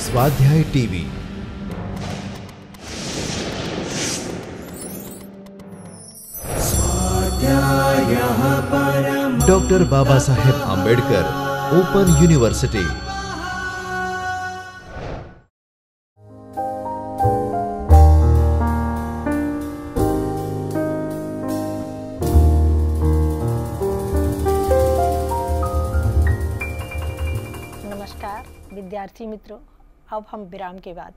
स्वाध्याय TV. Doctor Baba Saheb Ambedkar open university. नमस्कार विद्यार्थी मित्रों, अब हम विराम के बाद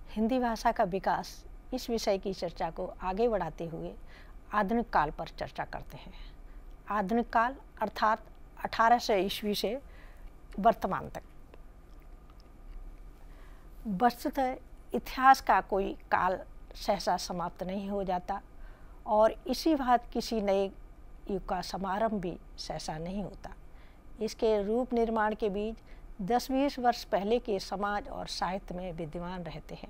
हिंदी भाषा का विकास इस विषय की चर्चा को आगे बढ़ाते हुए आधुनिक काल पर चर्चा करते हैं। आधुनिक काल अर्थात 1800 ईस्वी से वर्तमान तक। वस्तुतः इतिहास का कोई काल सहसा समाप्त नहीं हो जाता और इसी बात किसी नए युग का समारंभ भी सहसा नहीं होता। इसके रूप निर्माण के बीच 10-20 वर्ष पहले के समाज और साहित्य में विद्यमान रहते हैं।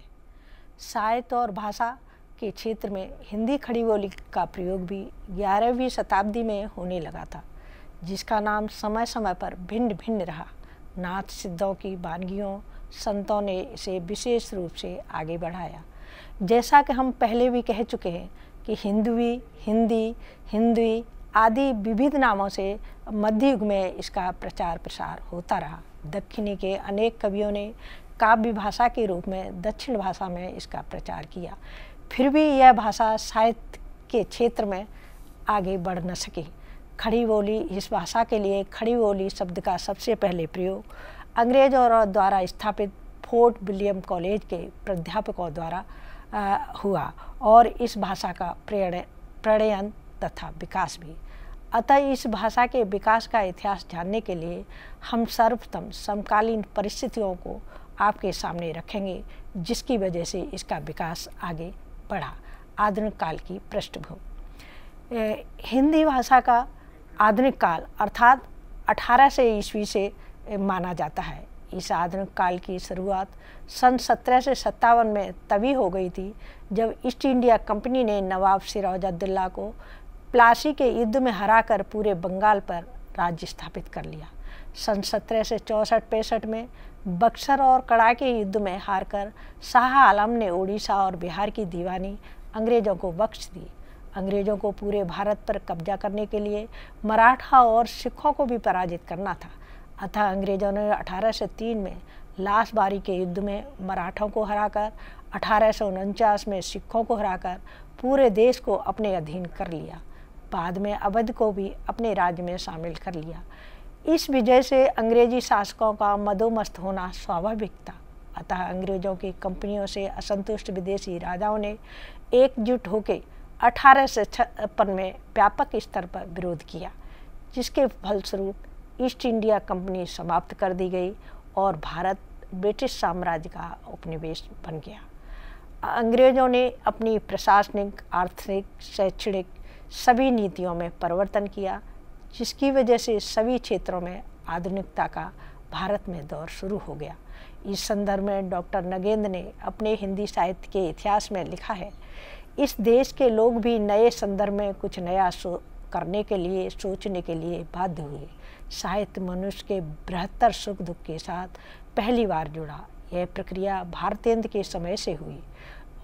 साहित्य और भाषा के क्षेत्र में हिंदी खड़ी बोली का प्रयोग भी 11वीं शताब्दी में होने लगा था, जिसका नाम समय समय पर भिन्न भिन्न रहा। नाथ सिद्धों की वानगियों संतों ने इसे विशेष रूप से आगे बढ़ाया। जैसा कि हम पहले भी कह चुके हैं कि हिंदवी, हिंदी, हिंदवी आदि विविध नामों से मध्य युग में इसका प्रचार प्रसार होता रहा। दक्षिणी के अनेक कवियों ने काव्य भाषा के रूप में दक्षिण भाषा में इसका प्रचार किया, फिर भी यह भाषा साहित्य के क्षेत्र में आगे बढ़ न सकी। खड़ी बोली, इस भाषा के लिए खड़ी बोली शब्द का सबसे पहले प्रयोग अंग्रेजों द्वारा स्थापित फोर्ट विलियम कॉलेज के प्राध्यापकों द्वारा हुआ और इस भाषा का प्रणयन तथा विकास भी। अतः इस भाषा के विकास का इतिहास जानने के लिए हम सर्वप्रथम समकालीन परिस्थितियों को आपके सामने रखेंगे, जिसकी वजह से इसका विकास आगे बढ़ा। आधुनिक काल की पृष्ठभूमि। हिंदी भाषा का आधुनिक काल अर्थात 1800 ईस्वी से माना जाता है। इस आधुनिक काल की शुरुआत सन 1757 में तभी हो गई थी जब ईस्ट इंडिया कंपनी ने नवाब सिराजुद्दौला को प्लासी के युद्ध में हराकर पूरे बंगाल पर राज्य स्थापित कर लिया। सन 1764-65 में बक्सर और कड़ा के युद्ध में हारकर शाह आलम ने उड़ीसा और बिहार की दीवानी अंग्रेजों को बख्श दी। अंग्रेजों को पूरे भारत पर कब्जा करने के लिए मराठा और सिखों को भी पराजित करना था। अतः अंग्रेजों ने 1803 में लासबारी के युद्ध में मराठों को हराकर 1849 में सिखों को हराकर पूरे देश को अपने अधीन कर लिया। बाद में अवध को भी अपने राज्य में शामिल कर लिया। इस विजय से अंग्रेजी शासकों का मदोमस्त होना स्वाभाविक था। अतः अंग्रेजों की कंपनियों से असंतुष्ट विदेशी राजाओं ने एकजुट होकर 1856 में व्यापक स्तर पर विरोध किया, जिसके फलस्वरूप ईस्ट इंडिया कंपनी समाप्त कर दी गई और भारत ब्रिटिश साम्राज्य का उपनिवेश बन गया। अंग्रेजों ने अपनी प्रशासनिक, आर्थिक, शैक्षणिक सभी नीतियों में परिवर्तन किया, जिसकी वजह से सभी क्षेत्रों में आधुनिकता का भारत में दौर शुरू हो गया। इस संदर्भ में डॉक्टर नगेंद्र ने अपने हिंदी साहित्य के इतिहास में लिखा है, इस देश के लोग भी नए संदर्भ में कुछ नया करने के लिए, सोचने के लिए बाध्य हुए। साहित्य मनुष्य के बृहत्तर सुख दुख के साथ पहली बार जुड़ा। यह प्रक्रिया भारतेंद्र के समय से हुई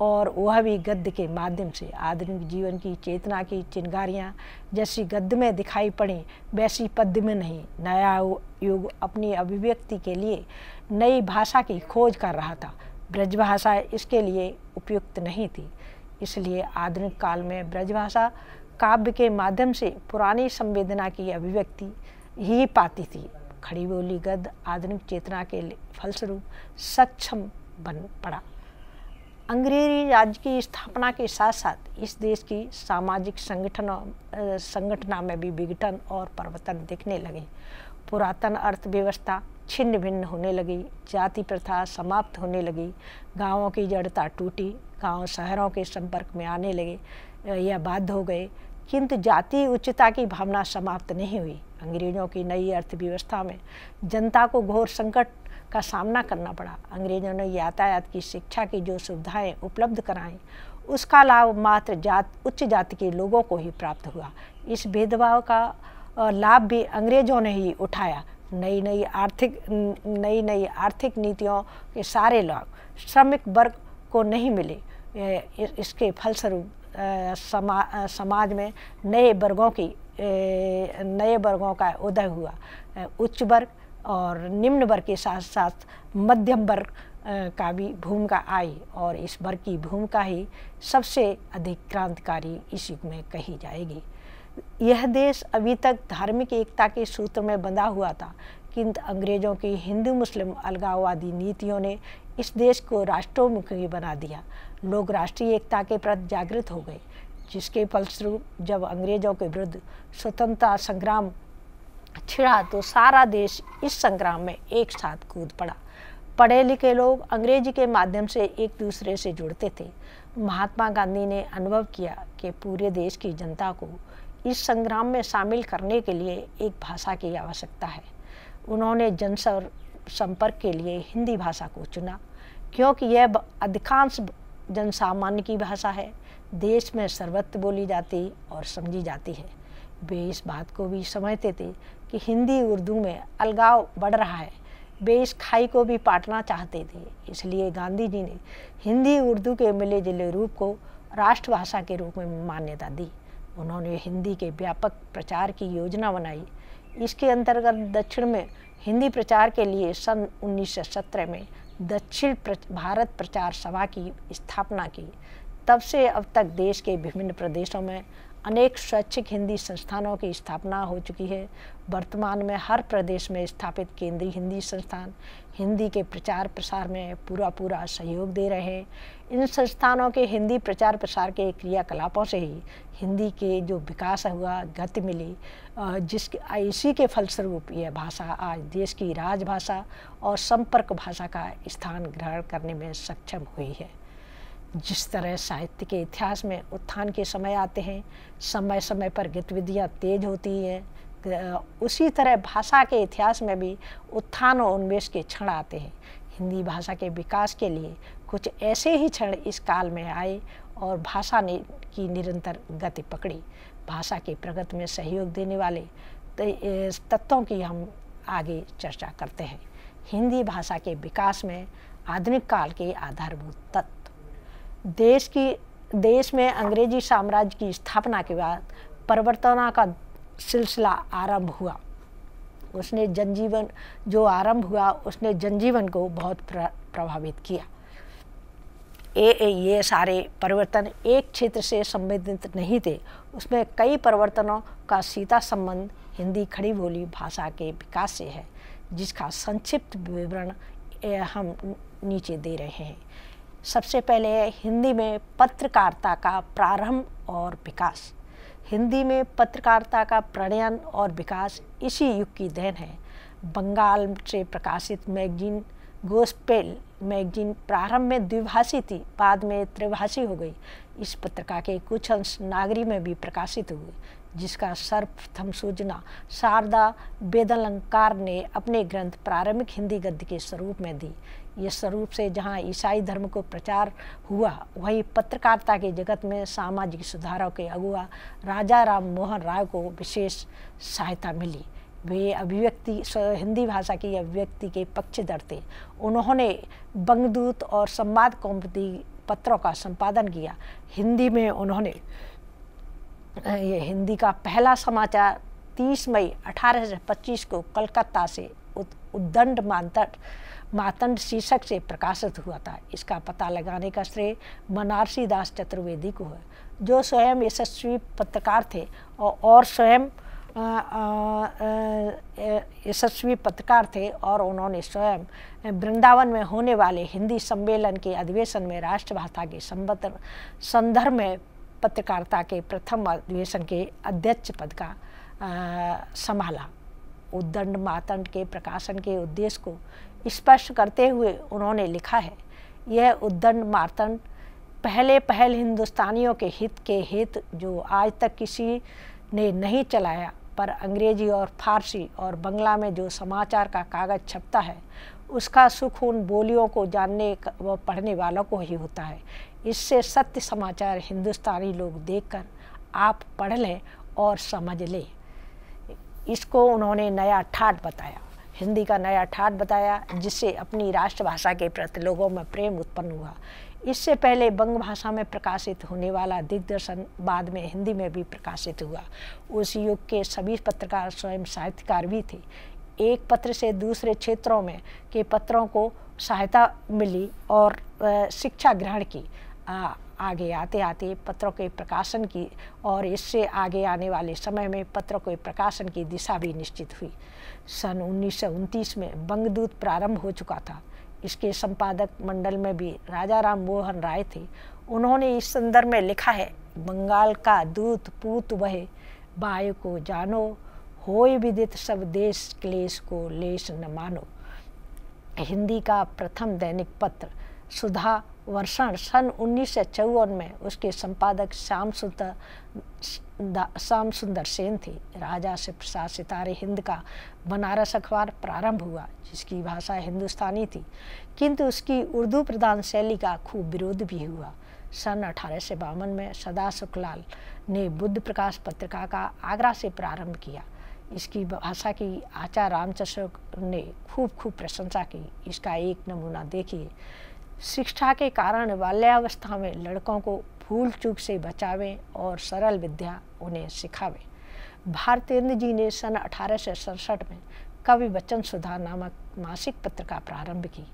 और वह भी गद्य के माध्यम से। आधुनिक जीवन की चेतना की चिंगारियाँ जैसी गद्य में दिखाई पड़ी, वैसी पद्य में नहीं। नया युग अपनी अभिव्यक्ति के लिए नई भाषा की खोज कर रहा था। ब्रजभाषा इसके लिए उपयुक्त नहीं थी, इसलिए आधुनिक काल में ब्रजभाषा काव्य के माध्यम से पुरानी संवेदना की अभिव्यक्ति ही पाती थी। खड़ी बोली गद्य आधुनिक चेतना के फलस्वरूप सक्षम बन पड़ा। अंग्रेजी राज्य की स्थापना के साथ साथ इस देश की सामाजिक संगठना में भी विघटन और परिवर्तन दिखने लगे। पुरातन अर्थव्यवस्था छिन्न भिन्न होने लगी, जाति प्रथा समाप्त होने लगी, गांवों की जड़ता टूटी, गांव शहरों के संपर्क में आने लगे या बाध्य हो गए, किंतु जाति उच्चता की भावना समाप्त नहीं हुई। अंग्रेजों की नई अर्थव्यवस्था में जनता को घोर संकट का सामना करना पड़ा। अंग्रेजों ने यातायात की, शिक्षा की जो सुविधाएं उपलब्ध कराईं, उसका लाभ मात्र उच्च जाति के लोगों को ही प्राप्त हुआ। इस भेदभाव का लाभ भी अंग्रेजों ने ही उठाया, नई नई आर्थिक नीतियों के सारे लाभ श्रमिक वर्ग को नहीं मिले। इसके फलस्वरूप समाज में नए वर्गों का उदय हुआ। उच्च वर्ग और निम्न वर्ग के साथ साथ मध्यम वर्ग का भी भूमिका आई और इस वर्ग की भूमिका ही सबसे अधिक क्रांतिकारी इस युग में कही जाएगी। यह देश अभी तक धार्मिक एकता के सूत्र में बंधा हुआ था, किंतु अंग्रेजों की हिंदू मुस्लिम अलगाववादी नीतियों ने इस देश को राष्ट्रोन्मुखी बना दिया। लोग राष्ट्रीय एकता के प्रति जागृत हो गए, जिसके फलस्वरूप जब अंग्रेजों के विरुद्ध स्वतंत्रता संग्राम छिड़ा तो सारा देश इस संग्राम में एक साथ कूद पड़ा। पढ़े लिखे लोग अंग्रेजी के माध्यम से एक दूसरे से जुड़ते थे। महात्मा गांधी ने अनुभव किया कि पूरे देश की जनता को इस संग्राम में शामिल करने के लिए एक भाषा की आवश्यकता है। उन्होंने जनसंपर्क के लिए हिंदी भाषा को चुना, क्योंकि यह अधिकांश जनसामान्य की भाषा है, देश में सर्वत्र बोली जाती और समझी जाती है। वे इस बात को भी समझते थे कि हिंदी उर्दू में अलगाव बढ़ रहा है। वे इस खाई को भी पाटना चाहते थे। इसलिए गांधी जी ने हिंदी उर्दू के मिले जुले रूप को राष्ट्रभाषा के रूप में मान्यता दी। उन्होंने हिंदी के व्यापक प्रचार की योजना बनाई। इसके अंतर्गत दक्षिण में हिंदी प्रचार के लिए सन 1917 में दक्षिण भारत प्रचार सभा की स्थापना की। तब से अब तक देश के विभिन्न प्रदेशों में अनेक स्वैच्छिक हिंदी संस्थानों की स्थापना हो चुकी है। वर्तमान में हर प्रदेश में स्थापित केंद्रीय हिंदी संस्थान हिंदी के प्रचार प्रसार में पूरा सहयोग दे रहे हैं। इन संस्थानों के हिंदी प्रचार प्रसार के क्रियाकलापों से ही हिंदी के जो विकास हुआ, गति मिली, इसी के फलस्वरूप यह भाषा आज देश की राजभाषा और संपर्क भाषा का स्थान ग्रहण करने में सक्षम हुई है। जिस तरह साहित्य के इतिहास में उत्थान के समय आते हैं, समय समय पर गतिविधियाँ तेज होती हैं, उसी तरह भाषा के इतिहास में भी उत्थान और उन्मेष के क्षण आते हैं। हिंदी भाषा के विकास के लिए कुछ ऐसे ही क्षण इस काल में आए और भाषा ने की निरंतर गति पकड़ी। भाषा के प्रगति में सहयोग देने वाले तत्वों की हम आगे चर्चा करते हैं। हिंदी भाषा के विकास में आधुनिक काल के आधारभूत तत्व। देश में अंग्रेजी साम्राज्य की स्थापना के बाद परिवर्तनों का सिलसिला आरंभ हुआ। उसने जनजीवन को बहुत प्रभावित किया। ये सारे परिवर्तन एक क्षेत्र से संबंधित नहीं थे। उसमें कई परिवर्तनों का सीधा संबंध हिंदी खड़ी बोली भाषा के विकास से है, जिसका संक्षिप्त विवरण हम नीचे दे रहे हैं। सबसे पहले है हिंदी में पत्रकारिता का प्रारंभ और विकास। हिंदी में पत्रकारिता का प्रणयन और विकास इसी युग की देन है। बंगाल से प्रकाशित मैगजीन गोस्पेल मैगजीन प्रारंभ में द्विभाषी थी, बाद में त्रिभाषी हो गई। इस पत्रिका के कुछ अंश नागरी में भी प्रकाशित हुए, जिसका सर्वप्रथम सूचना शारदा वेदालंकार ने अपने ग्रंथ प्रारंभिक हिंदी गद्य के स्वरूप में दी। ये स्वरूप से जहाँ ईसाई धर्म को प्रचार हुआ, वहीं पत्रकारिता के जगत में सामाजिक सुधारों के अगुआ राजा राम मोहन राय को विशेष सहायता मिली। वे हिंदी भाषा की अभिव्यक्ति के पक्षधर थे। उन्होंने बंगदूत और संवाद कौमुदी पत्रों का संपादन किया। हिंदी में उन्होंने हिंदी का पहला समाचार 30 मई 1825 को कलकत्ता से उद्दंड मातंड शीर्षक से प्रकाशित हुआ था। इसका पता लगाने का श्रेय बनारसी दास चतुर्वेदी को है, जो स्वयं यशस्वी पत्रकार थे और स्वयं यशस्वी पत्रकार थे और उन्होंने स्वयं वृंदावन में होने वाले हिंदी सम्मेलन के अधिवेशन में राष्ट्रभाषा के संदर्भ में पत्रकारिता के प्रथम अधिवेशन के अध्यक्ष पद का संभाला। उद्दंड मातंड के प्रकाशन के उद्देश्य को स्पष्ट करते हुए उन्होंने लिखा है, यह उद्दंड मातंड पहल हिंदुस्तानियों के हित के हेतु जो आज तक किसी ने नहीं चलाया, पर अंग्रेजी और फारसी और बंगला में जो समाचार का कागज़ छपता है, उसका सुख उन बोलियों को जानने व पढ़ने वालों को ही होता है। इससे सत्य समाचार हिंदुस्तानी लोग देखकर आप पढ़ लें और समझ लें। इसको उन्होंने नया ठाट बताया। हिंदी का नया ठाट बताया, जिससे अपनी राष्ट्रभाषा के प्रति लोगों में प्रेम उत्पन्न हुआ। इससे पहले बंग भाषा में प्रकाशित होने वाला दिग्दर्शन बाद में हिंदी में भी प्रकाशित हुआ। उस युग के सभी पत्रकार स्वयं साहित्यकार भी थे। एक पत्र से दूसरे क्षेत्रों में के पत्रों को सहायता मिली और शिक्षा ग्रहण की। आगे आते आते पत्रों के प्रकाशन की और इससे आगे आने वाले समय में पत्रों के प्रकाशन की दिशा भी निश्चित हुई। सन 1929 में बंगदूत प्रारंभ हो चुका था। इसके संपादक मंडल में भी राजा राम मोहन राय थे। उन्होंने इस संदर्भ में लिखा है, बंगाल का दूत पूत वहे, वायु को जानो, होय विदित सब देश क्लेश को लेश न मानो। हिंदी का प्रथम दैनिक पत्र सुधा वर्षण सन 1954 में उसके संपादक श्याम सुंदर सेन थे। राजा से प्रशासित हिंद का बनारस अखबार प्रारंभ हुआ, जिसकी भाषा हिंदुस्तानी थी, किंतु उसकी उर्दू प्रधान शैली का खूब विरोध भी हुआ। सन 1852 में सदा सुखलाल ने बुद्ध प्रकाश पत्रिका का आगरा से प्रारंभ किया। इसकी भाषा की आचार्य रामचंद्र ने खूब प्रशंसा की। इसका एक नमूना देखिए। शिक्षा के कारण बाल्यावस्था में लड़कों को भूल चूक से बचावें और सरल विद्या उन्हें सिखावें। भारतेंद्र जी ने सन 1867 में कवि वचन सुधा नामक मासिक पत्रिका प्रारंभ की,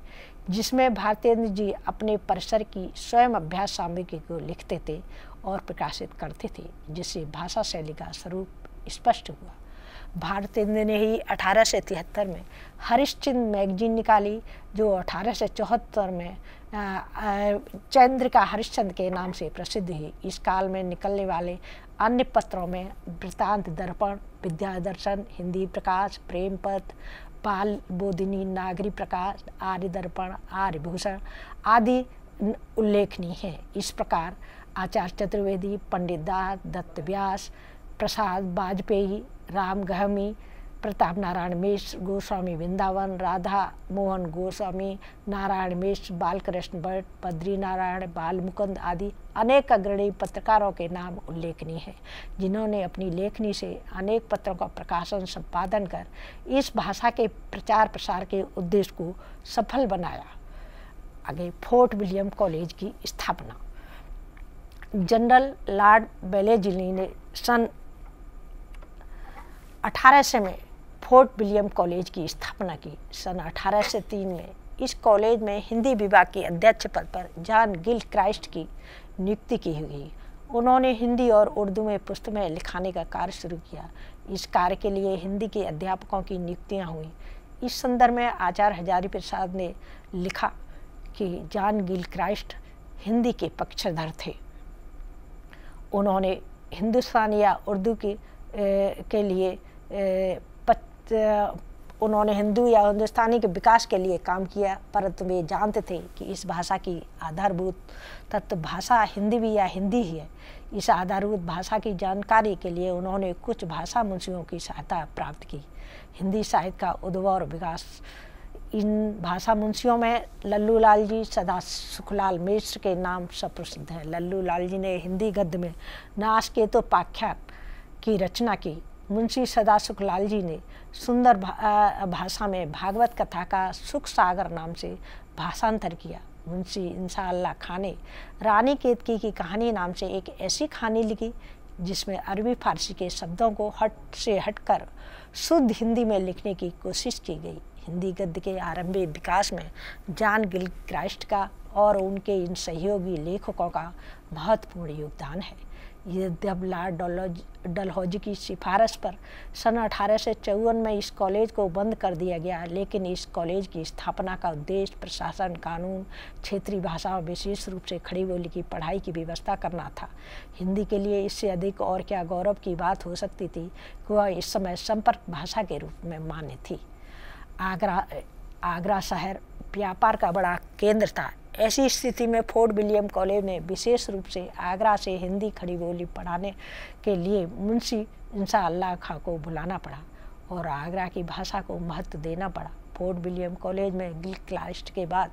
जिसमें भारतेंद्र जी अपने परिसर की स्वयं अभ्यास सामग्री को लिखते थे और प्रकाशित करते थे, जिससे भाषा शैली का स्वरूप स्पष्ट हुआ। भारतेंद्र ने ही 1873 में हरिश्चंद्र मैगजीन निकाली, जो 1874 में चंद्रिका हरिश्चंद्र के नाम से प्रसिद्ध हुई। इस काल में निकलने वाले अन्य पत्रों में वृत्तांत दर्पण, विद्या दर्शन, हिंदी प्रकाश, प्रेम पत्र, बाल बोधिनी, नागरी प्रकाश, आर्य दर्पण, आर्य भूषण आदि उल्लेखनीय हैं। इस प्रकार आचार्य चतुर्वेदी, पंडित दास, दत्त व्यास, प्रसाद वाजपेयी, राम गहमी, प्रताप नारायण मिश्र, गोस्वामी वृंदावन, राधा मोहन गोस्वामी, नारायण मिश्र, बालकृष्ण भट्ट, बद्री नारायण, बाल मुकुंद आदि अनेक अग्रणी पत्रकारों के नाम उल्लेखनीय हैं, जिन्होंने अपनी लेखनी से अनेक पत्रों का प्रकाशन संपादन कर इस भाषा के प्रचार प्रसार के उद्देश्य को सफल बनाया। आगे फोर्ट विलियम कॉलेज की स्थापना। जनरल लॉर्ड वेलेस्ली ने सन 1800 में फोर्ट विलियम कॉलेज की स्थापना की। सन 1803 में इस कॉलेज में हिंदी विभाग के अध्यक्ष पद पर जॉन गिलक्राइस्ट की नियुक्ति की हुई। उन्होंने हिंदी और उर्दू में पुस्तकें लिखाने का कार्य शुरू किया। इस कार्य के लिए हिंदी के अध्यापकों की नियुक्तियां हुई। इस संदर्भ में आचार्य हजारी प्रसाद ने लिखा कि जॉन गिलक्राइस्ट हिंदी के पक्षधर थे। उन्होंने हिंदुस्तानी या उर्दू के लिए उन्होंने हिंदू या हिंदुस्तानी के विकास के लिए काम किया, परंतु वे जानते थे कि इस भाषा की आधारभूत तत्व भाषा हिंदी भी या हिंदी ही है। इस आधारभूत भाषा की जानकारी के लिए उन्होंने कुछ भाषा मुंशियों की सहायता प्राप्त की। हिंदी साहित्य का उद्भव और विकास। इन भाषा मुंशियों में लल्लू लाल जी, सदा सुखलाल मिश्र के नाम सुप्रसिद्ध हैं। लल्लू लाल जी ने हिंदी गद्य में नासकेतोपाख्यान की रचना की। मुंशी सदा सुखलाल जी ने सुंदर भाषा में भागवत कथा का सुख सागर नाम से भाषांतर किया। मुंशी इंशाअल्लाह खान ने रानी केतकी की कहानी नाम से एक ऐसी कहानी लिखी जिसमें अरबी फारसी के शब्दों को हटकर शुद्ध हिंदी में लिखने की कोशिश की गई। हिंदी गद्य के आरंभिक विकास में जॉन गिलक्राइस्ट का और उनके इन सहयोगी लेखकों का महत्वपूर्ण योगदान है। यद्यपि लॉर्ड डलहौजी की सिफारिश पर सन 1854 में इस कॉलेज को बंद कर दिया गया, लेकिन इस कॉलेज की स्थापना का उद्देश्य प्रशासन, कानून, क्षेत्रीय भाषाओं, विशेष रूप से खड़ी बोली की पढ़ाई की व्यवस्था करना था। हिंदी के लिए इससे अधिक और क्या गौरव की बात हो सकती थी कि वह इस समय संपर्क भाषा के रूप में मान्य थी। आगरा शहर व्यापार का बड़ा केंद्र था। ऐसी स्थिति में फोर्ट विलियम कॉलेज में विशेष रूप से आगरा से हिंदी खड़ी बोली पढ़ाने के लिए मुंशी इंशाअल्लाह खां को बुलाना पड़ा और आगरा की भाषा को महत्व देना पड़ा। फोर्ट विलियम कॉलेज में गिलक्राइस्ट के बाद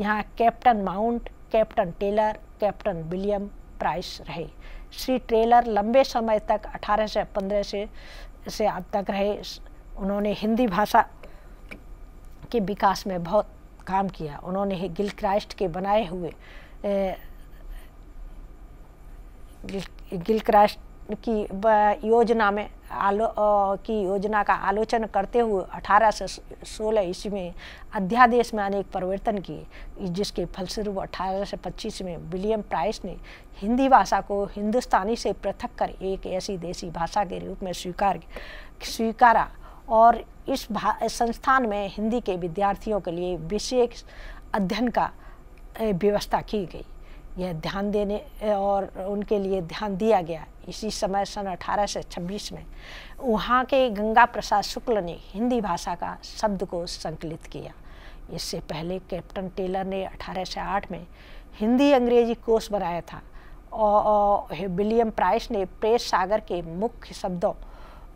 यहाँ captain Mount, captain Taylor, captain William Price रहे। श्री टेलर लंबे समय तक 1815 से अब तक रहे। उन्होंने हिंदी भाषा के विकास में बहुत काम किया। उन्होंने गिलक्राइस्ट के बनाए हुए गिलक्राइस्ट की योजना का आलोचना करते हुए 1816 ईस्वी में अध्यादेश में अनेक परिवर्तन किए, जिसके फलस्वरूप 1825 में विलियम प्राइस ने हिंदी भाषा को हिंदुस्तानी से पृथक कर एक ऐसी देसी भाषा के रूप में स्वीकारा और इस संस्थान में हिंदी के विद्यार्थियों के लिए विशेष अध्ययन का व्यवस्था की गई। यह ध्यान देने और उनके लिए ध्यान दिया गया। इसी समय सन 1826 में वहाँ के गंगा प्रसाद शुक्ल ने हिंदी भाषा का शब्दकोश संकलित किया। इससे पहले कैप्टन टेलर ने 1808 में हिंदी अंग्रेजी कोश बनाया था और विलियम प्राइस ने प्रेस सागर के मुख्य शब्दों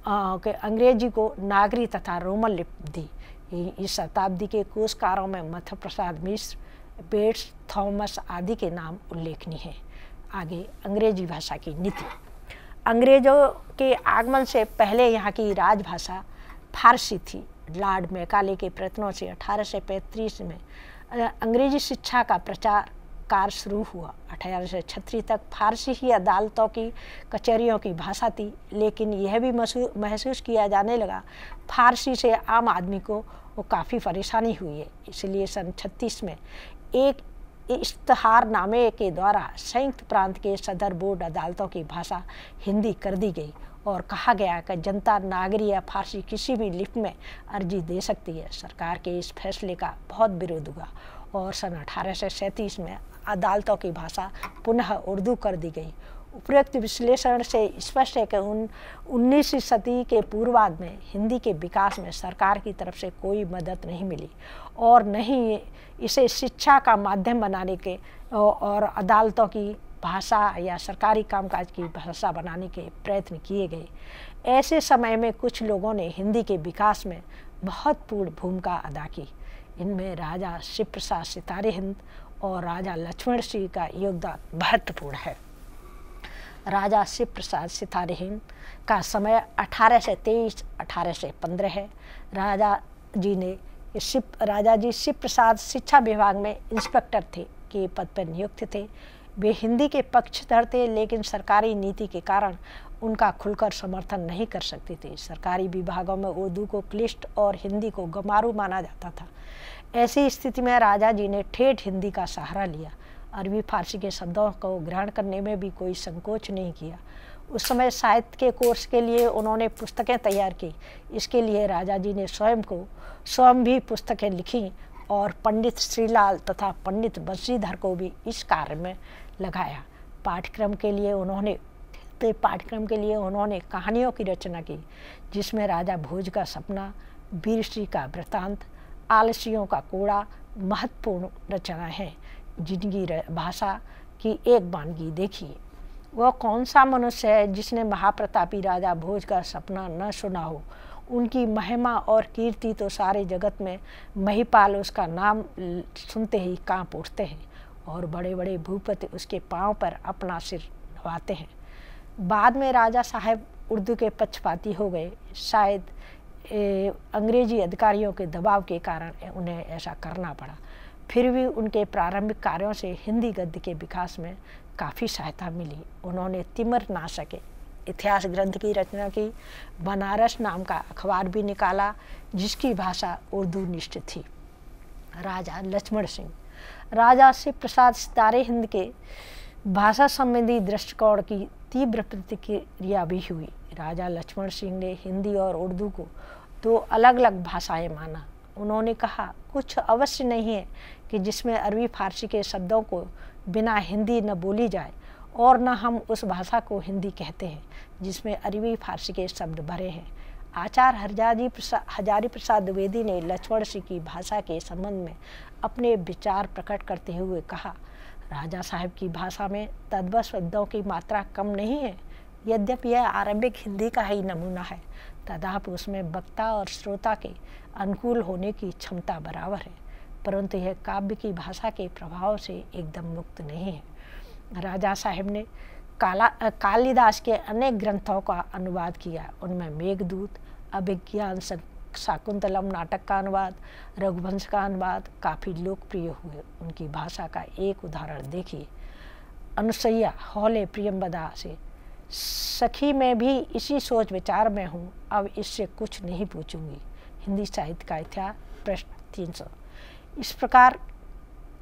के अंग्रेजी को नागरी तथा रोमन लिपि दी। इस शताब्दी के कोशकारों में मध्य प्रसाद मिश्र, बेट्स, थॉमस आदि के नाम उल्लेखनीय हैं। आगे अंग्रेजी भाषा की नीति। अंग्रेजों के आगमन से पहले यहाँ की राजभाषा फारसी थी। लॉर्ड मैकाले के प्रयत्नों से 1835 में अंग्रेजी शिक्षा का प्रचार कार्य शुरू हुआ। 1836 तक फारसी ही अदालतों की कचहरियों की भाषा थी, लेकिन यह भी महसूस किया जाने लगा फारसी से आम आदमी को काफ़ी परेशानी हुई है। इसलिए सन 36 में एक इश्तहारनामे के द्वारा संयुक्त प्रांत के सदर बोर्ड अदालतों की भाषा हिंदी कर दी गई और कहा गया कि जनता नागरी या फारसी किसी भी लिपि में अर्जी दे सकती है। सरकार के इस फैसले का बहुत विरोध हुआ और सन 1837 में अदालतों की भाषा पुनः उर्दू कर दी गई। उपरोक्त विश्लेषण से स्पष्ट है कि 19वीं सदी के पूर्वार्ध में हिंदी के विकास में सरकार की तरफ से कोई मदद नहीं मिली और न ही इसे शिक्षा का माध्यम बनाने के और अदालतों की भाषा या सरकारी कामकाज की भाषा बनाने के प्रयत्न किए गए। ऐसे समय में कुछ लोगों ने हिंदी के विकास में महत्वपूर्ण भूमिका अदा की। इनमें राजा शिव प्रसाद सितारे हिंद और राजा लक्ष्मण सिंह का योगदान महत्वपूर्ण है। राजा शिव प्रसाद सितारे हिंद का समय 1823-1815 है। राजा जी शिव प्रसाद शिक्षा विभाग में इंस्पेक्टर थे के पद पर नियुक्त थे। वे हिंदी के पक्षधर थे, लेकिन सरकारी नीति के कारण उनका खुलकर समर्थन नहीं कर सकते थे। सरकारी विभागों में उर्दू को क्लिष्ट और हिंदी को गमारू माना जाता था। ऐसी स्थिति में राजा जी ने ठेठ हिंदी का सहारा लिया। अरबी फारसी के शब्दों को ग्रहण करने में भी कोई संकोच नहीं किया। उस समय साहित्य के कोर्स के लिए उन्होंने पुस्तकें तैयार की। इसके लिए राजा जी ने स्वयं भी पुस्तकें लिखीं और पंडित श्रीलाल तथा पंडित बंशीधर को भी इस कार्य में लगाया। पाठ्यक्रम के लिए उन्होंने कहानियों की रचना की, जिसमें राजा भोज का सपना, वीरश्री का वृत्तांत, आलसियों का कोड़ा महत्वपूर्ण रचनाएं हैं, जिनकी भाषा की एक वानगी देखिए। वह कौन सा मनुष्य है जिसने महाप्रतापी राजा भोज का सपना न सुना हो। उनकी महिमा और कीर्ति तो सारे जगत में महिपाल उसका नाम सुनते ही कांप उठते हैं और बड़े बड़े भूपति उसके पांव पर अपना सिर नवाते हैं। बाद में राजा साहब उर्दू के पक्षपाती हो गए। शायद अंग्रेजी अधिकारियों के दबाव के कारण उन्हें ऐसा करना पड़ा। फिर भी उनके प्रारंभिक कार्यों से हिंदी गद्य के विकास में काफ़ी सहायता मिली। उन्होंने तिमर नाशक इतिहास ग्रंथ की रचना की। बनारस नाम का अखबार भी निकाला, जिसकी भाषा उर्दू निष्ठ थी। राजा लक्ष्मण सिंह। राजा शिव प्रसाद सितारे हिंद के भाषा संबंधी दृष्टिकोण की तीव्र प्रतिक्रिया भी हुई। राजा लक्ष्मण सिंह ने हिंदी और उर्दू को दो अलग अलग भाषाएं माना। उन्होंने कहा, कुछ अवश्य नहीं है कि जिसमें अरबी फारसी के शब्दों को बिना हिंदी न बोली जाए, और न हम उस भाषा को हिंदी कहते हैं जिसमें अरबी फारसी के शब्द भरे हैं। आचार्य हजारी प्रसाद द्विवेदी ने लक्ष्मण सिंह की भाषा के संबंध में अपने विचार प्रकट करते हुए कहा, राजा साहब की भाषा में तद्भव शब्दों की मात्रा कम नहीं है। यद्यपि यह आरंभिक हिंदी का ही नमूना है, तथापि उसमें वक्ता और श्रोता के अनुकूल होने की क्षमता बराबर है, परंतु यह काव्य की भाषा के प्रभाव से एकदम मुक्त नहीं है। राजा साहब ने कालिदास के अनेक ग्रंथों का अनुवाद किया। उनमें मेघदूत, अभिज्ञान शाकुंतलम नाटक का अनुवाद, रघुवंश का अनुवाद काफ़ी लोकप्रिय हुए। उनकी भाषा का एक उदाहरण देखिए। अनुसैया हौले प्रियंवदा से, सखी मैं भी इसी सोच विचार में हूँ, अब इससे कुछ नहीं पूछूंगी। हिंदी साहित्य का इतिहास पृष्ठ 300। इस प्रकार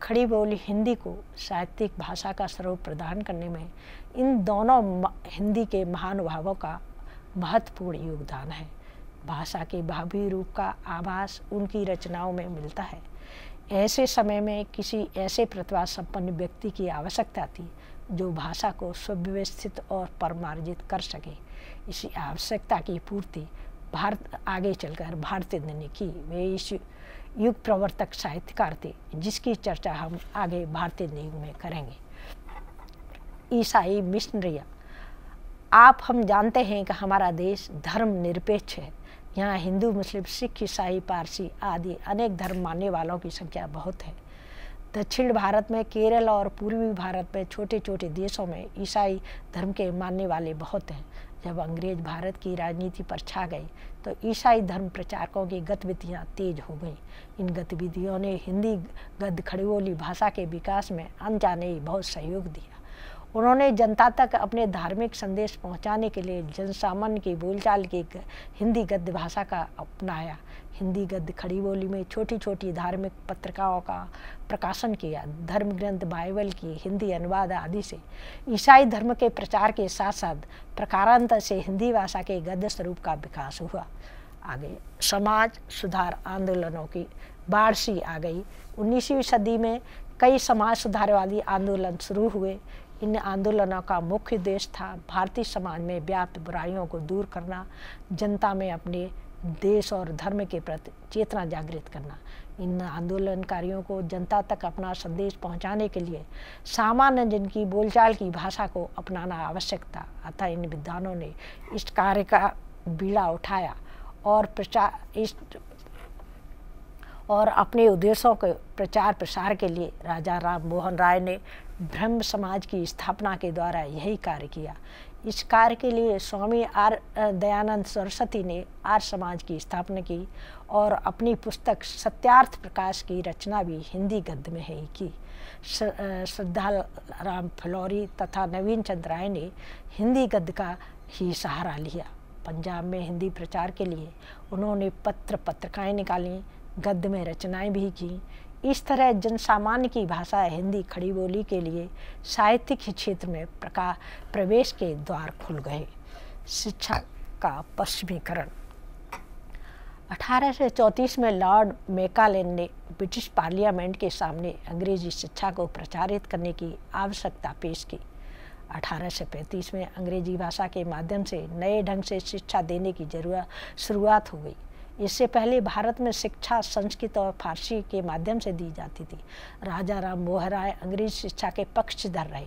खड़ी बोली हिंदी को साहित्यिक भाषा का स्वरूप प्रदान करने में इन दोनों हिंदी के महानुभावों का महत्वपूर्ण योगदान है। भाषा के भावी रूप का आभास उनकी रचनाओं में मिलता है। ऐसे समय में किसी ऐसे प्रतिभा संपन्न व्यक्ति की आवश्यकता थी जो भाषा को सुव्यवस्थित और परमार्जित कर सके। इसी आवश्यकता की पूर्ति भारत आगे चलकर भारतीय ने की। वे इस युग प्रवर्तक साहित्यकार थे जिसकी चर्चा हम आगे भारतीय युग में करेंगे। ईसाई मिशनरियाँ। आप हम जानते हैं कि हमारा देश धर्म निरपेक्ष है। यहाँ हिंदू, मुस्लिम, सिख, ईसाई, पारसी आदि अनेक धर्म मानने वालों की संख्या बहुत है। दक्षिण भारत में, केरल और पूर्वी भारत में छोटे छोटे देशों में ईसाई धर्म के मानने वाले बहुत हैं। जब अंग्रेज भारत की राजनीति पर छा गए तो ईसाई धर्म प्रचारकों की गतिविधियाँ तेज हो गईं। इन गतिविधियों ने हिंदी गद्य खड़ीबोली भाषा के विकास में अनजाने ही बहुत सहयोग दिया। उन्होंने जनता तक अपने धार्मिक संदेश पहुंचाने के लिए जनसामान्य की बोलचाल की हिंदी गद्य भाषा का अपनाया। हिंदी गद्य खड़ी बोली में छोटी छोटी धार्मिक पत्रिकाओं का प्रकाशन किया। धर्म ग्रंथ बाइबल की हिंदी अनुवाद आदि से ईसाई धर्म के प्रचार के साथ साथ प्रकारांतर से हिंदी भाषा के गद्य स्वरूप का विकास हुआ। आगे समाज सुधार आंदोलनों की बाढ़ सी आ गई। 19वीं सदी में कई समाज सुधारवादी आंदोलन शुरू हुए। इन आंदोलनों का मुख्य उद्देश्य था भारतीय समाज में व्याप्त बुराइयों को दूर करना, जनता में अपने देश और धर्म के प्रति चेतना जागृत करना। इन आंदोलनकारियों को जनता तक अपना संदेश पहुंचाने के लिए सामान्य जन की बोलचाल की भाषा को अपनाना आवश्यक था। अतः इन विद्वानों ने इस कार्य का बीड़ा उठाया और अपने उद्देश्यों के प्रचार प्रसार के लिए राजा राम मोहन राय ने ब्रह्म समाज की स्थापना के द्वारा यही कार्य किया। इस कार्य के लिए स्वामी दयानंद सरस्वती ने आर्य समाज की स्थापना की और अपनी पुस्तक सत्यार्थ प्रकाश की रचना भी हिंदी गद्य में ही की। श्रद्धाराम फिलौरी तथा नवीन चंद्र राय ने हिंदी गद्य का ही सहारा लिया। पंजाब में हिंदी प्रचार के लिए उन्होंने पत्रिकाएं निकाली, गद्य में रचनाएं भी की। इस तरह जनसामान्य की भाषा हिंदी खड़ी बोली के लिए साहित्यिक क्षेत्र में प्रवेश के द्वार खुल गए। शिक्षा का पश्चिमीकरण। 1834 में लॉर्ड मैकाले ने ब्रिटिश पार्लियामेंट के सामने अंग्रेजी शिक्षा को प्रचारित करने की आवश्यकता पेश की। 1835 में अंग्रेजी भाषा के माध्यम से नए ढंग से शिक्षा देने की शुरुआत हो गई। इससे पहले भारत में शिक्षा संस्कृत और फारसी के माध्यम से दी जाती थी। राजा राम मोहन राय अंग्रेजी शिक्षा के पक्षधर रहे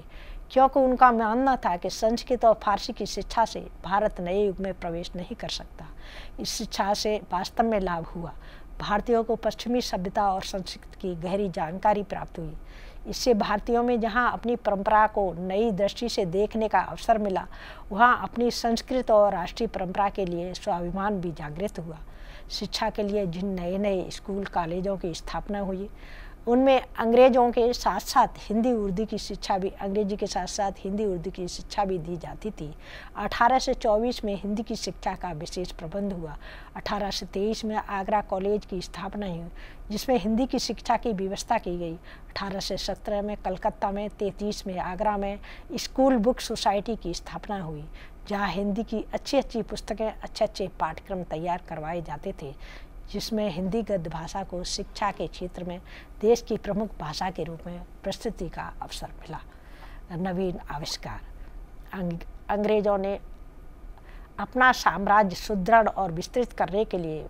क्योंकि उनका मानना था कि संस्कृत और फारसी की शिक्षा से भारत नए युग में प्रवेश नहीं कर सकता। इस शिक्षा से वास्तव में लाभ हुआ। भारतीयों को पश्चिमी सभ्यता और संस्कृति की गहरी जानकारी प्राप्त हुई। इससे भारतीयों में जहाँ अपनी परंपरा को नई दृष्टि से देखने का अवसर मिला, वहाँ अपनी संस्कृत और राष्ट्रीय परंपरा के लिए स्वाभिमान भी जागृत हुआ। शिक्षा के लिए जिन नए नए स्कूल कॉलेजों की स्थापना हुई उनमें अंग्रेजों के साथ साथ हिंदी उर्दू की शिक्षा भी अंग्रेजी के साथ साथ हिंदी उर्दू की शिक्षा भी दी जाती थी। 1824 में हिंदी की शिक्षा का विशेष प्रबंध हुआ। 1823 में आगरा कॉलेज की स्थापना हुई जिसमें हिंदी की शिक्षा की व्यवस्था की गई। 1817 में कलकत्ता में, 33 में आगरा में स्कूल बुक सोसाइटी की स्थापना हुई जहाँ हिंदी की अच्छी अच्छी पुस्तकें, अच्छे अच्छे पाठ्यक्रम तैयार करवाए जाते थे, जिसमें हिंदी गद्य भाषा को शिक्षा के क्षेत्र में देश की प्रमुख भाषा के रूप में प्रस्तुति का अवसर मिला। नवीन आविष्कार। अंग्रेजों ने अपना साम्राज्य सुदृढ़ और विस्तृत करने के लिए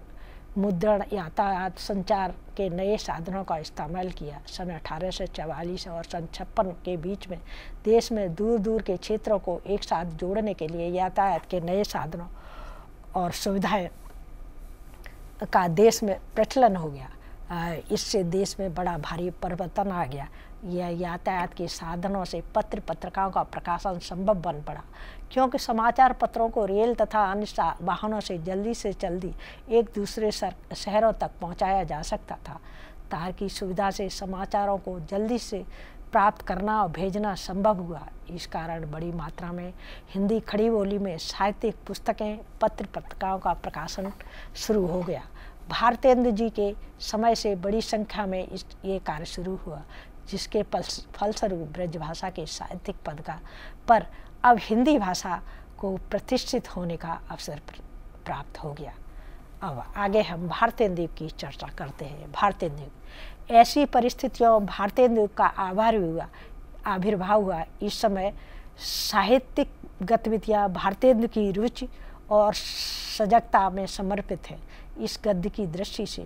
मुद्रण, यातायात, संचार के नए साधनों का इस्तेमाल किया। सन 1844 और सन 56 के बीच में देश में दूर दूर के क्षेत्रों को एक साथ जोड़ने के लिए यातायात के नए साधनों और सुविधाएं का देश में प्रचलन हो गया। इससे देश में बड़ा भारी परिवर्तन आ गया। यह यातायात के साधनों से पत्र पत्रिकाओं का प्रकाशन संभव बन पड़ा, क्योंकि समाचार पत्रों को रेल तथा अन्य वाहनों से जल्दी एक दूसरे शहरों तक पहुंचाया जा सकता था। तार की सुविधा से समाचारों को जल्दी से प्राप्त करना और भेजना संभव हुआ। इस कारण बड़ी मात्रा में हिंदी खड़ी बोली में साहित्यिक पुस्तकें, पत्र पत्रिकाओं का प्रकाशन शुरू हो गया। भारतेंदु जी के समय से बड़ी संख्या में ये कार्य शुरू हुआ, जिसके फलस्वरूप ब्रजभाषा के साहित्यिक पद का पर अब हिंदी भाषा को प्रतिष्ठित होने का अवसर प्राप्त हो गया। अब आगे हम भारतेंदु की चर्चा करते हैं। भारतेंदु, ऐसी परिस्थितियों भारतेंदु का आविर्भाव हुआ। इस समय साहित्यिक गतिविधियाँ भारतेंदु की रुचि और सजगता में समर्पित है। इस गद्य की दृष्टि से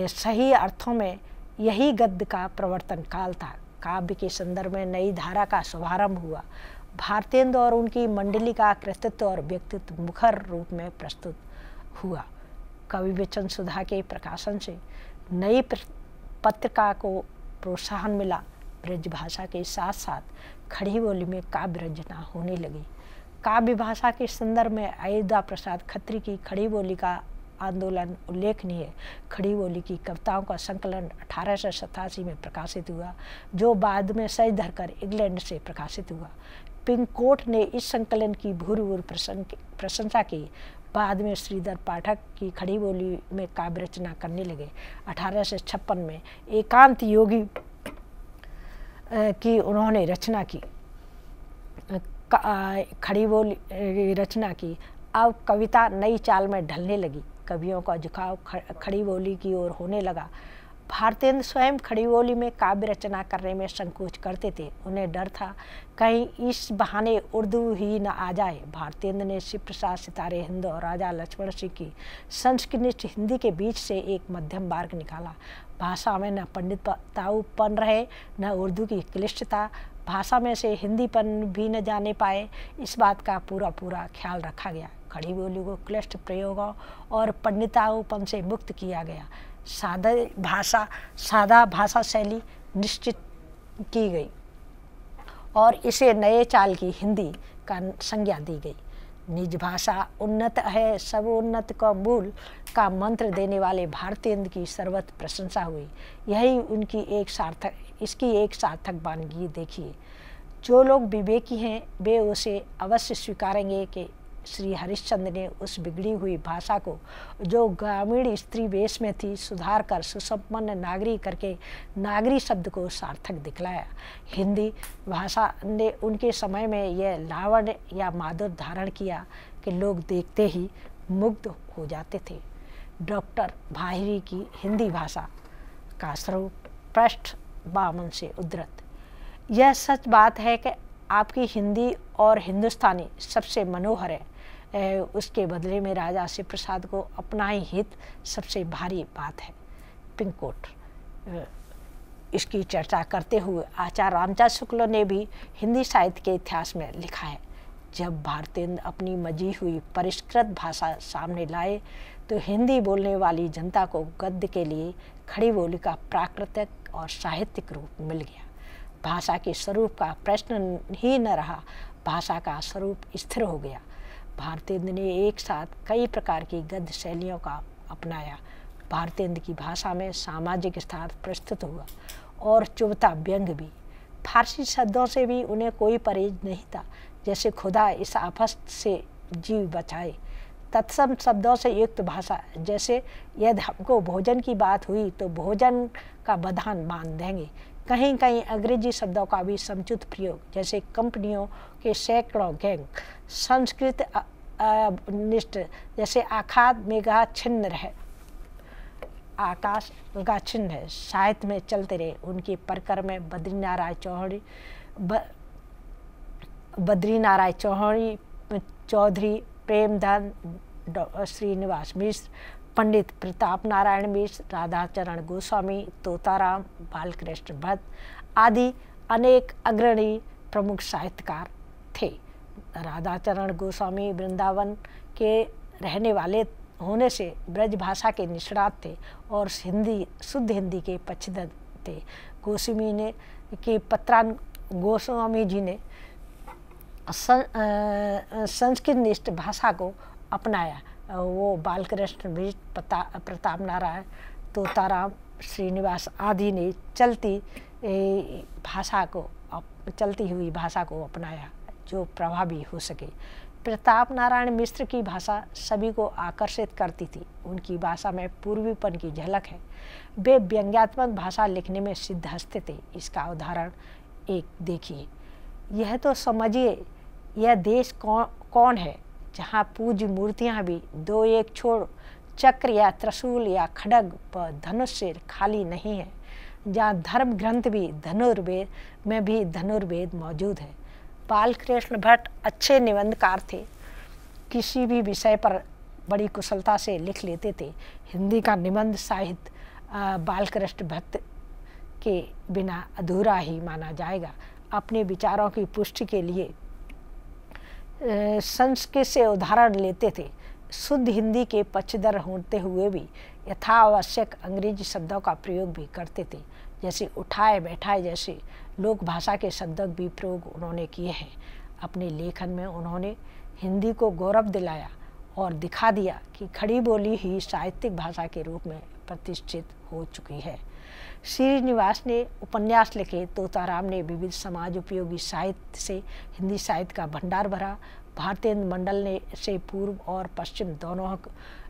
सही अर्थों में यही गद्य का प्रवर्तन काल था। काव्य के संदर्भ में नई धारा का शुभारंभ हुआ। भारतेंदु और उनकी मंडली का कृतित्व और व्यक्तित्व मुखर रूप में प्रस्तुत हुआ। कवि वचन सुधा के प्रकाशन से नई पत्रिका को प्रोत्साहन मिला। ब्रजभाषा के साथ साथ खड़ी बोली में काव्य रचना होने लगी। काव्य भाषा के संदर्भ में अयोध्या प्रसाद खत्री की खड़ी बोली का आंदोलन उल्लेखनीय है। खड़ी बोली की कविताओं का संकलन 1887 में प्रकाशित हुआ, जो बाद में सज धरकर इंग्लैंड से प्रकाशित हुआ। पिंककोट ने इस संकलन की भूरिभूर प्रशंसा की। बाद में श्रीधर पाठक की खड़ी बोली में काव्य रचना करने लगे। 1856 में एकांत योगी की उन्होंने रचना की, खड़ी बोली रचना की। अब कविता नई चाल में ढलने लगी। कवियों का झुकाव खड़ी बोली की ओर होने लगा। भारतेंदु स्वयं खड़ी बोली में काव्य रचना करने में संकोच करते थे। उन्हें डर था कहीं इस बहाने उर्दू ही न आ जाए। भारतेंदु ने शिव प्रसाद सितारे हिंद और राजा लक्ष्मण सिंह की संस्कृत हिंदी के बीच से एक मध्यम मार्ग निकाला। भाषा में न पंडिताऊपन रहे, न उर्दू की क्लिष्टता। भाषा में से हिंदीपन भी न जाने पाए, इस बात का पूरा ख्याल रखा गया। खड़ी बोली को क्लिष्ट प्रयोगों और पंडिताऊपन से मुक्त किया गया। सादा भाषा शैली निश्चित की गई और इसे नए चाल की हिंदी का संज्ञा दी गई। निज भाषा उन्नत है, सब उन्नत का मूल का मंत्र देने वाले भारतेंदु की सर्वत्र प्रशंसा हुई। यही इसकी एक सार्थक वानगी देखिए। जो लोग विवेकी हैं वे उसे अवश्य स्वीकारेंगे कि श्री हरिश्चंद्र ने उस बिगड़ी हुई भाषा को, जो ग्रामीण स्त्री वेश में थी, सुधार कर सुसंपन्न नागरी करके नागरी शब्द को सार्थक दिखलाया। हिंदी भाषा ने उनके समय में यह लावण्य या माधुर्य धारण किया कि लोग देखते ही मुग्ध हो जाते थे। डॉक्टर भाहिरी की हिंदी भाषा का स्वरूप पृष्ठ 52 से उद्धृत। यह सच बात है कि आपकी हिंदी और हिंदुस्तानी सबसे मनोहर है। उसके बदले में राजा शिव प्रसाद को अपना ही हित सबसे भारी बात है। पिंककोट। इसकी चर्चा करते हुए आचार्य रामचंद्र शुक्ल ने भी हिंदी साहित्य के इतिहास में लिखा है, जब भारतेंदु अपनी मजी हुई परिष्कृत भाषा सामने लाए तो हिंदी बोलने वाली जनता को गद्य के लिए खड़ी बोली का प्राकृतिक और साहित्यिक रूप मिल गया। भाषा के स्वरूप का प्रश्न ही न रहा, भाषा का स्वरूप स्थिर हो गया। भारतेंदु ने एक साथ कई प्रकार की गद्य शैलियों का अपनाया। भारतेंदु की भाषा में सामाजिक स्थान प्रस्तुत हुआ और चुभता व्यंग भी। फारसी शब्दों से भी उन्हें कोई परहेज नहीं था, जैसे खुदा इस आफत से जीव बचाए। तत्सम शब्दों से युक्त भाषा, जैसे यदि हमको भोजन की बात हुई तो भोजन का बधान बांध देंगे। कहीं कहीं अंग्रेजी शब्दों का भी समुचित प्रयोग, जैसे कंपनियों के सैकड़ों गैंग। संस्कृत निष्ठ, जैसे आखाद मेघा छिन्न रहे, आकाश मेघा छिन्न है, साहित्य में चलते रहे। उनकी परकर में बद्रीनारायण चौधरी, प्रेमधन श्रीनिवास मिश्र, पंडित प्रताप नारायण मिश्र, राधाचरण गोस्वामी, तोताराम, बालकृष्ण भट्ट आदि अनेक अग्रणी प्रमुख साहित्यकार थे। राधाचरण गोस्वामी वृंदावन के रहने वाले होने से ब्रज भाषा के निष्णात थे और शुद्ध हिंदी के पक्षधर थे। गोस्वामी जी ने संस्कृतनिष्ठ भाषा को अपनाया। वो बालकृष्ण बिष्ट, प्रताप नारायण, तोताराम श्रीनिवास आदि ने चलती हुई भाषा को अपनाया जो प्रभावी हो सके। प्रताप नारायण मिश्र की भाषा सभी को आकर्षित करती थी। उनकी भाषा में पूर्वीपन की झलक है। वे व्यंग्यात्मक भाषा लिखने में सिद्धहस्त थे। इसका उदाहरण एक देखिए। यह तो समझिए, यह देश कौन है जहाँ पूज्य मूर्तियाँ भी दो एक छोड़ चक्र या त्रिशूल या खड्ग व धनुष से खाली नहीं है, जहाँ धर्म ग्रंथ भी धनुर्वेद मौजूद है। बालकृष्ण भट्ट अच्छे निबंधकार थे, किसी भी विषय पर बड़ी कुशलता से लिख लेते थे। हिंदी का निबंध साहित्य बालकृष्ण भट्ट के बिना अधूरा ही माना जाएगा। अपने विचारों की पुष्टि के लिए संस्कृत से उदाहरण लेते थे। शुद्ध हिंदी के पक्षधर होते हुए भी यथावश्यक अंग्रेजी शब्दों का प्रयोग भी करते थे, जैसे उठाए बैठाए जैसे लोक भाषा के शब्दों भी प्रयोग उन्होंने किए हैं। अपने लेखन में उन्होंने हिंदी को गौरव दिलाया और दिखा दिया कि खड़ी बोली ही साहित्यिक भाषा के रूप में प्रतिष्ठित हो चुकी है। श्रीनिवास ने उपन्यास लिखे, तोताराम ने विविध समाज उपयोगी साहित्य से हिंदी साहित्य का भंडार भरा। भारतेंद्र मंडल ने से पूर्व और पश्चिम दोनों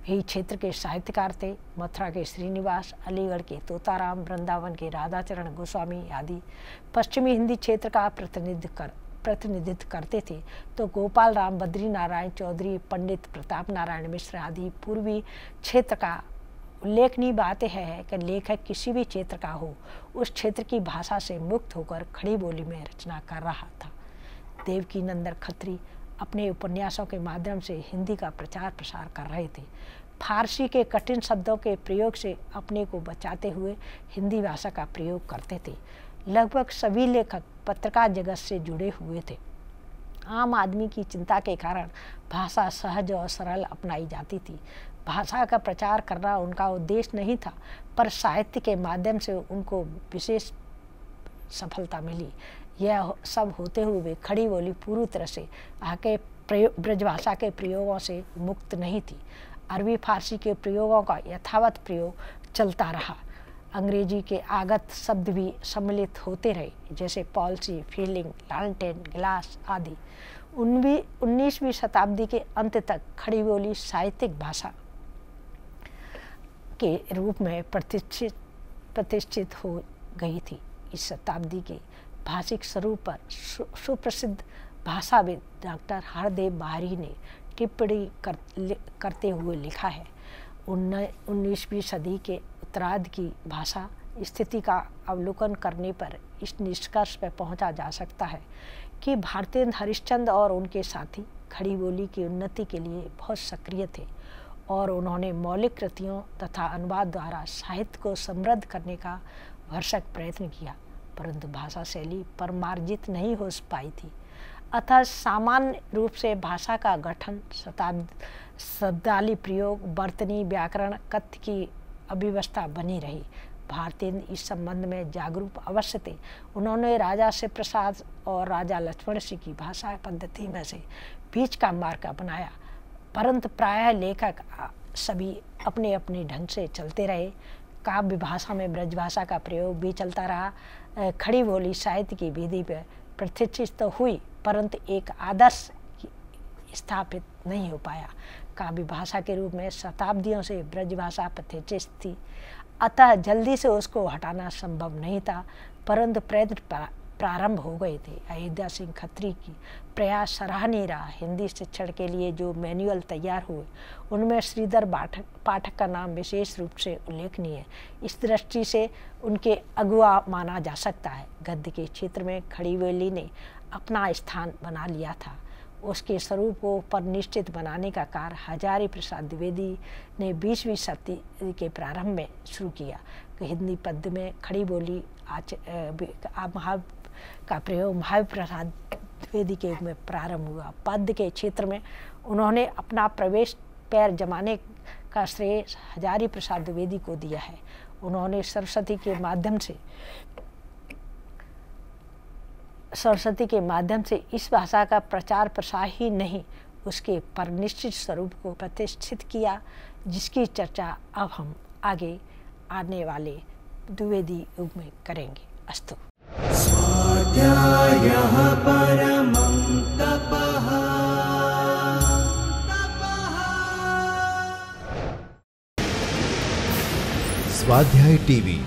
ही क्षेत्र के साहित्यकार थे। मथुरा के श्रीनिवास, अलीगढ़ के तोताराम, वृंदावन के राधाचरण गोस्वामी आदि पश्चिमी हिंदी क्षेत्र का प्रतिनिधित्व करते थे, तो गोपाल राम, बद्री नारायण चौधरी, पंडित प्रताप नारायण मिश्र आदि पूर्वी क्षेत्र का। उल्लेखनीय बात है कि लेखक किसी भी क्षेत्र का हो, उस क्षेत्र की भाषा से मुक्त होकर खड़ी बोली में रचना कर रहा था। देवकी नंदन खत्री अपने उपन्यासों के माध्यम से हिंदी का प्रचार प्रसार कर रहे थे। फारसी के कठिन शब्दों के प्रयोग से अपने को बचाते हुए हिंदी भाषा का प्रयोग करते थे। लगभग सभी लेखक पत्रकार जगत से जुड़े हुए थे। आम आदमी की चिंता के कारण भाषा सहज और सरल अपनाई जाती थी। भाषा का प्रचार करना उनका उद्देश्य नहीं था, पर साहित्य के माध्यम से उनको विशेष सफलता मिली। यह सब होते हुए खड़ी बोली पूरी तरह से आके ब्रजभाषा के प्रयोगों से मुक्त नहीं थी। अरबी फारसी के प्रयोगों का यथावत प्रयोग चलता रहा। अंग्रेजी के आगत शब्द भी सम्मिलित होते रहे, जैसे पॉलिसी, फीलिंग, लालटेन, गिलास आदि। 19वीं शताब्दी के अंत तक खड़ी बोली साहित्यिक भाषा के रूप में प्रतिष्ठित हो गई थी। इस शताब्दी के भाषिक स्वरूप पर सुप्रसिद्ध भाषाविद डॉक्टर हरदेव बाहरी ने टिप्पणी करते हुए लिखा है, 19वीं सदी के उत्तरार्ध की भाषा स्थिति का अवलोकन करने पर इस निष्कर्ष पर पहुंचा जा सकता है कि भारतेंद्र हरिश्चंद्र और उनके साथी खड़ी बोली की उन्नति के लिए बहुत सक्रिय थे और उन्होंने मौलिक कृतियों तथा अनुवाद द्वारा साहित्य को समृद्ध करने का भरसक प्रयत्न किया, परंतु भाषा शैली परमार्जित नहीं हो पाई थी। अतः सामान्य रूप से भाषा का गठन, शब्दावली प्रयोग, वर्तनी, व्याकरण, कथ्य की अव्यवस्था बनी रही। भारतेंद्र इस संबंध में जागरूक अवश्य थे। उन्होंने राजा शिवप्रसाद और राजा लक्ष्मण सिंह की भाषा पद्धति में से बीच का मार्ग अपनाया, परंतु प्रायः लेखक सभी अपने अपने ढंग से चलते रहे। काव्य भाषा में ब्रजभाषा का प्रयोग भी चलता रहा। खड़ी बोली साहित्य की विधि पर प्रतिष्ठित तो हुई, परंतु एक आदर्श स्थापित नहीं हो पाया। काव्य भाषा के रूप में शताब्दियों से ब्रजभाषा प्रतिष्ठित थी, अतः जल्दी से उसको हटाना संभव नहीं था, परंतु प्रयत्न प्रारंभ हो गए थे। अयोध्या सिंह खत्री की प्रयास सराहनीय रहा। हिंदी शिक्षण के लिए जो मैनुअल तैयार हुए उनमें श्रीधर पाठक का नाम विशेष रूप से उल्लेखनीय है। इस दृष्टि से उनके अगुआ माना जा सकता है। गद्य के क्षेत्र में खड़ी बोली ने अपना स्थान बना लिया था। उसके स्वरूप को परिनिष्ठित बनाने का कार्य हजारी प्रसाद द्विवेदी ने 20वीं शताब्दी के प्रारंभ में शुरू किया। हिंदी पद्य में खड़ी बोली का प्रयोग महावीर प्रसाद द्विवेदी के युग में प्रारंभ हुआ। पद्य के क्षेत्र में उन्होंने अपना प्रवेश पैर जमाने का श्रेय हजारी प्रसाद द्विवेदी को दिया है। उन्होंने सरस्वती के माध्यम से इस भाषा का प्रचार प्रसार ही नहीं, उसके परनिश्चित स्वरूप को प्रतिष्ठित किया, जिसकी चर्चा अब हम आगे आने वाले द्विवेदी युग में करेंगे। अस्तु। स्वाध्यायः परमं तपः। स्वाध्याय टीवी